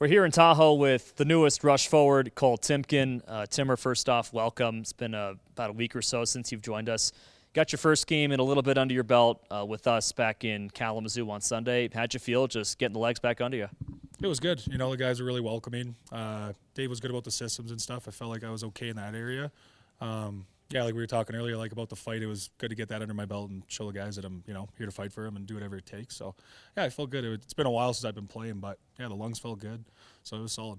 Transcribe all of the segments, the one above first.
We're here in Tahoe with the newest rush forward, Cole Tymkin. Timmer, first off, welcome. It's been about a week or so since you've joined us. Got your first game and a little bit under your belt with us back in Kalamazoo on Sunday. How'd you feel just getting the legs back under you? It was good. You know, the guys were really welcoming. Dave was good about the systems and stuff. I felt like I was okay in that area. Yeah, like we were talking earlier, like about the fight, it was good to get that under my belt and show the guys that I'm, here to fight for them and do whatever it takes. So, yeah, I felt good. It's been a while since I've been playing, but, yeah, the lungs felt good, so it was solid.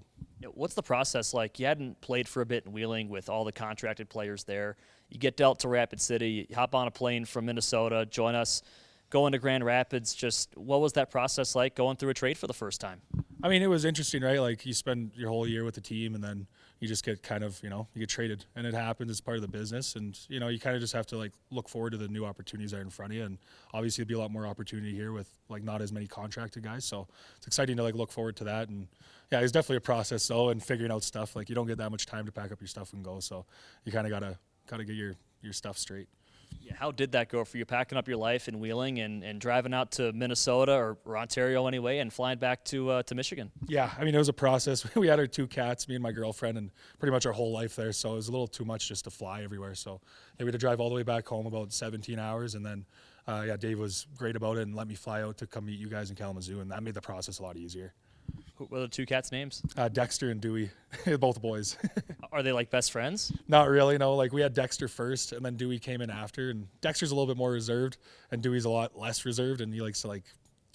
What's the process like? You hadn't played for a bit in Wheeling with all the contracted players there. You get dealt to Rapid City, you hop on a plane from Minnesota, join us, go into Grand Rapids. Just what was that process like going through a trade for the first time? I mean, it was interesting, right? Like, you spend your whole year with the team, and then you just get kind of, you get traded. And it happens. It's part of the business. And, you kind of just have to, like, look forward to the new opportunities that are in front of you. And obviously, there'll be a lot more opportunity here with, like, not as many contracted guys. So it's exciting to, like, look forward to that. And, yeah, it's definitely a process, though, and figuring out stuff. Like, you don't get that much time to pack up your stuff and go. So you kind of got to get your stuff straight. Yeah, how did that go for you, packing up your life in Wheeling and driving out to Minnesota or Ontario anyway and flying back to Michigan? Yeah, I mean, it was a process. We had our two cats, me and my girlfriend, and pretty much our whole life there. So it was a little too much just to fly everywhere. So yeah, we had to drive all the way back home about 17 hours. And then, yeah, Dave was great about it and let me fly out to come meet you guys in Kalamazoo. And that made the process a lot easier. What are the two cats' names? Dexter and Dewey, both boys. Are they like best friends? Not really, no. Like, we had Dexter first, and then Dewey came in after. And Dexter's a little bit more reserved, and Dewey's a lot less reserved, and he likes to, like,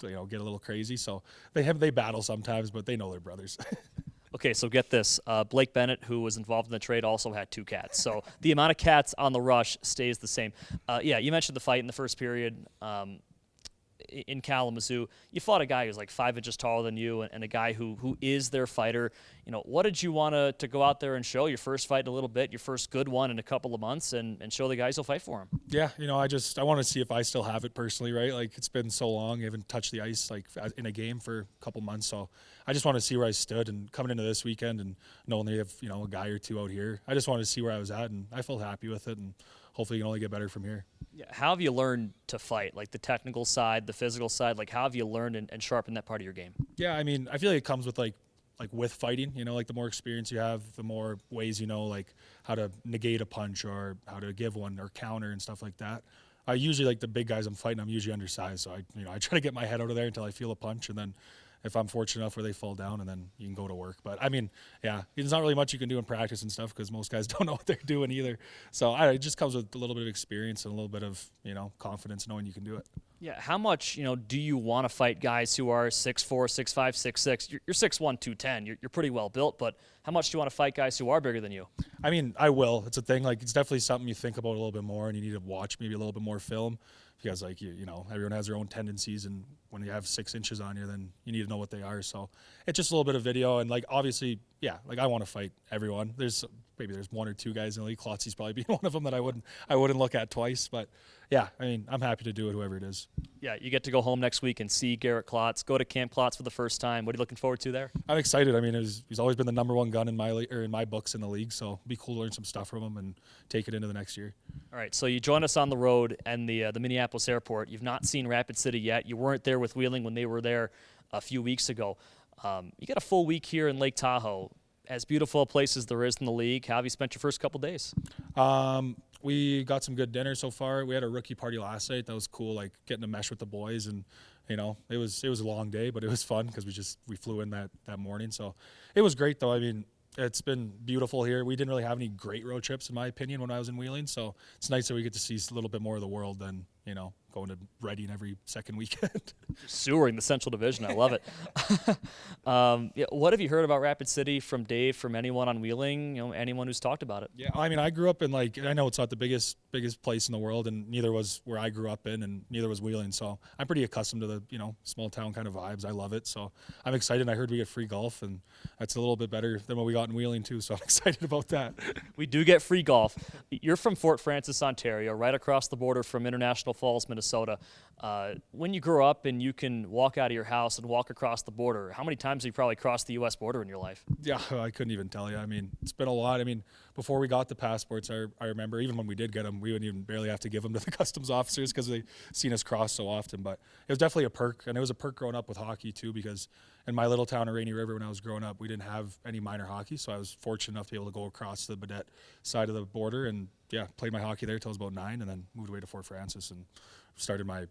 get a little crazy. So they battle sometimes, but they know they're brothers. Okay, so get this. Blake Bennett, who was involved in the trade, also had two cats. So the amount of cats on the rush stays the same. Yeah, you mentioned the fight in the first period. In Kalamazoo, you fought a guy who's like 5 inches taller than you and a guy who is their fighter. What did you want to go out there and show your first fight in a little bit, your first good one in a couple of months, and show the guys who'll fight for him? Yeah, I want to see if I still have it personally, right? Like, it's been so long, I haven't touched the ice like in a game for a couple months, so I just want to see where I stood. And coming into this weekend and knowing they have a guy or two out here, I just wanted to see where I was at, and I felt happy with it, and hopefully you can only get better from here. Yeah, how have you learned to fight? Like the technical side, the physical side, like how have you learned and sharpened that part of your game? Yeah, I mean, I feel like it comes with like with fighting, like the more experience you have, the more ways like how to negate a punch or how to give one or counter and stuff like that. I usually, like the big guys I'm fighting, I'm usually undersized, so I try to get my head out of there until I feel a punch, and then if I'm fortunate enough where they fall down, and then you can go to work. But I mean, yeah, there's not really much you can do in practice and stuff because most guys don't know what they're doing either. So it just comes with a little bit of experience and a little bit of confidence knowing you can do it. Yeah, how much do you want to fight guys who are 6'4", 6'5", 6'6"? You're 6'1", 210. You're pretty well built, but how much do you want to fight guys who are bigger than you? I mean, I will. It's a thing. Like, it's definitely something you think about a little bit more, and you need to watch maybe a little bit more film because, like, everyone has their own tendencies, and when you have 6 inches on you, then you need to know what they are. So it's just a little bit of video, and like obviously, yeah, like I want to fight everyone. There's 1 or 2 guys in the league. Klotzy's probably being one of them that I wouldn't look at twice. But yeah, I mean, I'm happy to do it, whoever it is. Yeah, you get to go home next week and see Garrett Klotz. Go to Camp Klotz for the first time. What are you looking forward to there? I'm excited. I mean, he's always been the #1 gun in my books in the league. So it'd be cool to learn some stuff from him and take it into the next year. All right, so you join us on the road and the Minneapolis airport. You've not seen Rapid City yet. You weren't there with Wheeling when they were there a few weeks ago. You got a full week here in Lake Tahoe. As beautiful a place as there is in the league, how have you spent your first couple days? We got some good dinner so far. We had a rookie party last night. That was cool, like getting to mesh with the boys, and it was a long day, but it was fun because we flew in that morning. So it was great though. I mean, it's been beautiful here. We didn't really have any great road trips in my opinion when I was in Wheeling, so it's nice that we get to see a little bit more of the world than going to Reading every second weekend. Sewering the Central Division, I love it. Yeah, what have you heard about Rapid City from Dave, from anyone on Wheeling, anyone who's talked about it? Yeah, I mean, I grew up in I know it's not the biggest place in the world, and neither was where I grew up in, and neither was Wheeling, so I'm pretty accustomed to the, small town kind of vibes. I love it, so I'm excited. I heard we get free golf, and that's a little bit better than what we got in Wheeling too, so I'm excited about that. We do get free golf. You're from Fort Frances, Ontario, right across the border from International Falls, Minnesota. Minnesota. When you grow up and you can walk out of your house and walk across the border, how many times have you probably crossed the U.S. border in your life? Yeah, I couldn't even tell you. I mean, it's been a lot. I mean, before we got the passports, I remember even when we did get them, we wouldn't even barely have to give them to the customs officers because they seen us cross so often. But it was definitely a perk, and it was a perk growing up with hockey too, because in my little town of Rainy River when I was growing up, we didn't have any minor hockey, so I was fortunate enough to be able to go across the Baudette side of the border and played my hockey there till I was about 9, and then moved away to Fort Francis and started my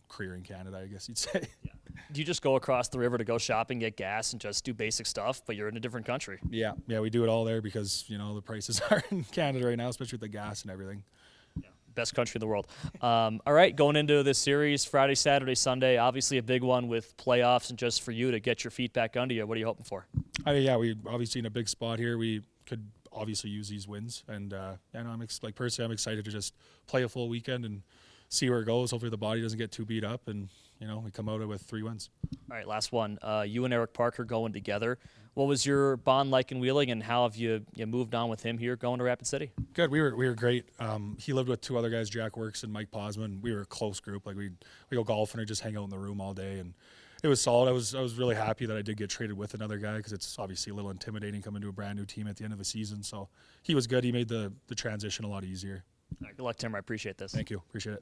career in Canada, I guess you'd say. Yeah. Do you just go across the river to go shopping, get gas, and just do basic stuff, but you're in a different country? Yeah, we do it all there because, the prices are in Canada right now, especially with the gas and everything. Yeah. Best country in the world. All right, going into this series, Friday, Saturday, Sunday, obviously a big one with playoffs and just for you to get your feet back under you. What are you hoping for? We obviously in a big spot here. We could obviously use these wins, and personally, I'm excited to just play a full weekend and see where it goes. Hopefully the body doesn't get too beat up, and we come out with 3 wins. All right, last one. You and Eric Parker going together. What was your bond like in Wheeling, and how have you moved on with him here going to Rapid City? Good. We were great. He lived with 2 other guys, Jack Works and Mike Posman. We were a close group. We go golfing or just hang out in the room all day, and it was solid. I was really happy that I did get traded with another guy because it's obviously a little intimidating coming to a brand new team at the end of the season. So he was good. He made the transition a lot easier. All right, good luck, Tim. I appreciate this. Thank you. Appreciate it.